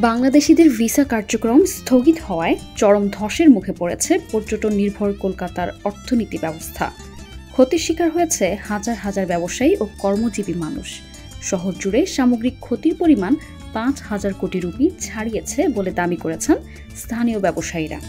বাংলাদেশিদের ভিসা কার্যক্রম স্থগিত হওয়ায় চরম ধসের মুখে পড়েছে পর্যটন নির্ভর কলকাতার অর্থনীতি ব্যবস্থা। ক্ষতির শিকার হয়েছে হাজার হাজার ব্যবসায়ী ও কর্মজীবী মানুষ। শহর জুড়ে সামগ্রিক ক্ষতির পরিমাণ ৫,০০০ কোটি রুপি ছাড়িয়েছে বলে দাবি করেছেন স্থানীয় ব্যবসায়ীরা।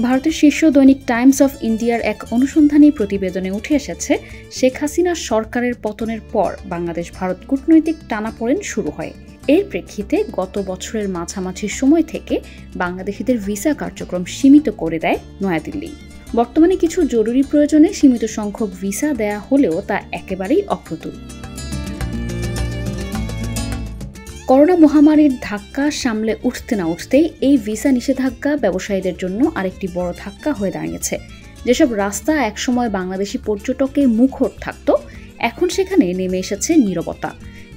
ভারতের শীর্ষ দৈনিক টাইমস অফ ইন্ডিয়ার এক অনুসন্ধানী প্রতিবেদনে উঠে এসেছে, শেখ হাসিনা সরকারের পতনের পর বাংলাদেশ ভারত কূটনৈতিক টানাপোড়েন শুরু হয়। এর প্রেক্ষিতে গত বছরের মাঝামাঝি সময় থেকে বাংলাদেশিদের ভিসা কার্যক্রম সীমিত করে দেয় নয়াদিল্লি। বর্তমানে কিছু জরুরি প্রয়োজনে সীমিত সংখ্যক ভিসা দেয়া হলেও তা একেবারেই অপ্রতুল। করোনা মহামারীর ধাক্কা সামলে উঠতে না উঠতেই এই ভিসা নিষেধাজ্ঞা ব্যবসায়ীদের জন্য আরেকটি বড় ধাক্কা হয়ে দাঁড়িয়েছে। যেসব রাস্তা একসময় বাংলাদেশি পর্যটকে মুখর থাকত, এখন সেখানে নেমে এসেছে নীরবতা।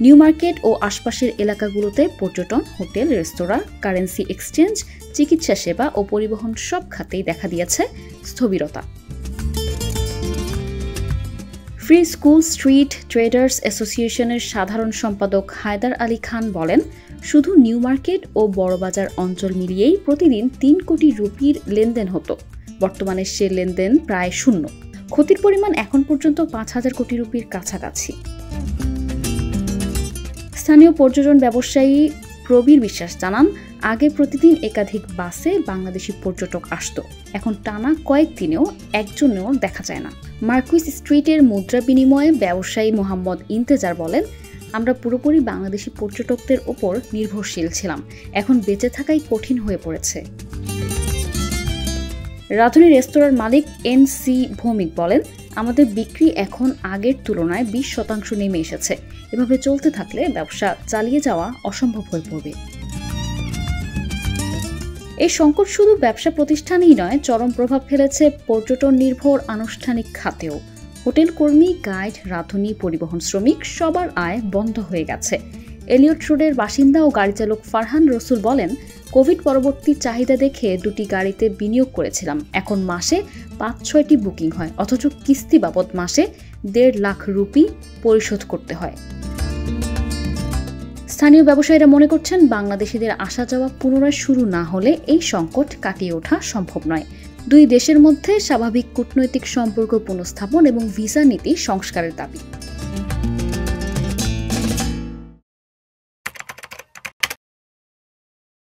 নিউ মার্কেট ও আশপাশের এলাকাগুলোতে পর্যটন, হোটেল, রেস্তোরাঁ, কারেন্সি এক্সচেঞ্জ, চিকিৎসা সেবা ও পরিবহন সব খাতেই দেখা দিয়েছে স্থবিরতা। ফ্রি স্কুল স্ট্রিট ট্রেডার্স অ্যাসোসিয়েশনের সাধারণ সম্পাদক হায়দার আলী খান বলেন, শুধু নিউ মার্কেট ও বড়বাজার অঞ্চল মিলিয়েই প্রতিদিন ৩ কোটি রুপির লেনদেন হতো। বর্তমানে সে লেনদেন প্রায় শূন্য। ক্ষতির পরিমাণ এখন পর্যন্ত ৫,০০০ কোটি রুপির কাছাকাছি। স্থানীয় পর্যটন ব্যবসায়ী প্রবীর বিশ্বাস জানান, আগে প্রতিদিন একাধিক বাসে বাংলাদেশি পর্যটক আসত, এখন টানা কয়েকদিনেও একজনেও দেখা যায় না। মার্কুইস স্ট্রিটের মুদ্রা বিনিময়ে ব্যবসায়ী মোহাম্মদ ইন্তেজার বলেন, আমরা পুরোপুরি বাংলাদেশি পর্যটকদের ওপর নির্ভরশীল ছিলাম, এখন বেঁচে থাকাই কঠিন হয়ে পড়েছে। রাধুনী রেস্তোরাঁর মালিক NC ভৌমিক বলেন, আমাদের বিক্রি এখন আগের তুলনায় 20% নেমে এসেছে। এভাবে চলতে থাকলে ব্যবসা চালিয়ে যাওয়া অসম্ভব হয়ে পড়বে। এই সংকট শুধু ব্যবসা প্রতিষ্ঠানেই নয়, চরম প্রভাব ফেলেছে পর্যটন নির্ভর আনুষ্ঠানিক খাতেও। হোটেল কর্মী, গাইড, রাঁধুনি, পরিবহন শ্রমিক সবার আয় বন্ধ হয়ে গেছে। এলিয়ট রোডের বাসিন্দা ও গাড়ি চালক ফারহান রসুল বলেন, কোভিড পরবর্তী চাহিদা দেখে 2টি গাড়িতে বিনিয়োগ করেছিলাম, এখন মাসে 5-6টি বুকিং হয়, অথচ কিস্তি বাবদ মাসে 1.5 লাখ রুপি পরিশোধ করতে হয়। স্থানীয় ব্যবসায়ীরা মনে করছেন, বাংলাদেশিদের আসা যাওয়া পুনরায় শুরু না হলে এই সংকট কাটিয়ে ওঠা সম্ভব নয়। দুই দেশের মধ্যে স্বাভাবিক কূটনৈতিক সম্পর্ক পুনঃস্থাপন এবং ভিসা নীতি সংস্কারের দাবি।